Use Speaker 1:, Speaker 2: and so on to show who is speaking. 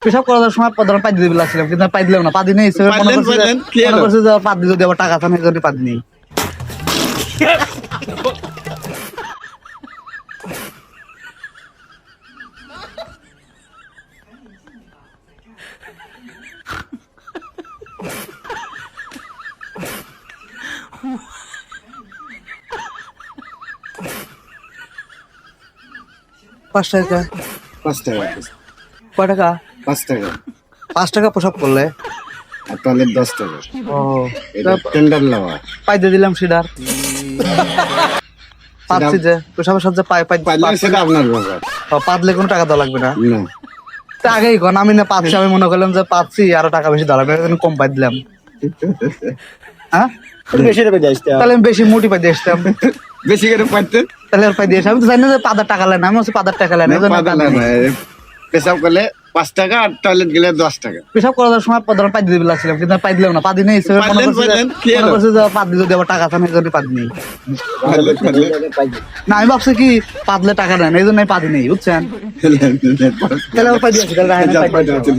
Speaker 1: পেশাব করার সময় প্রধান পাই দিতে লাগছিলাম, কিন্তু পাই দিলাম না, পাদি নেই। মনে করছে যে পাদি যদি আবার টাকা থানে, এই জন্য পাদি নেই। পাঁচ টাকা?
Speaker 2: 5 টাকা।
Speaker 1: কয় টাকা?
Speaker 2: 5 টাকা।
Speaker 1: 5 টাকা প্রসাব করলে?
Speaker 2: আর টয়লেট 10 টাকা।
Speaker 1: ও,
Speaker 2: এটা টেন্ডার লওয়া।
Speaker 1: পাই দিয়ে দিলাম সিডার। পাচ্ছি যে পেশাবের সাথে
Speaker 2: পাইলে সেটা আপনার ব্যাপার।
Speaker 1: পাতলে কোনো টাকা দেওয়া লাগবে না।
Speaker 2: না।
Speaker 1: তা আগেই কোন আমি না পাচ্ছি, আমি মনে করলাম যে পাচ্ছি আরো টাকা বেশি দেওয়া লাগবে, কম পাই দিলাম। হ্যাঁ,
Speaker 2: বেশি রে বেজাইতে।
Speaker 1: তাহলে আমি বেশি মোটি পাই দিয়ে আসতাম।
Speaker 2: বেশি করে পাইতেন।
Speaker 1: তাহলে আর পাই দিয়ে আমি তো জানি না যে পাদার টাকা নেয় না, আমি হচ্ছে পাদার টাকা নেয় না, এই জন্য পাদি নেই।
Speaker 2: পেশাব করলে 5 টাকা আর টয়লেট গেলে 10 টাকা।
Speaker 1: পেশাব করার সময় প্রধান পাই দিতে লাগছিলাম, কিন্তু পাই দিলাম না, পাদি নেই। মনে করছে যে পাদি যদি আবার টাকা থানে, এই জন্য পাদি নেই। না, আমি ভাবছি কি পাদলে টাকা নেন, এই জন্য পাদি নেই, বুঝছেন? তাহলে আবার পাই দিয়েছি, তাহলে রাখেন, পাই দিয়েছি।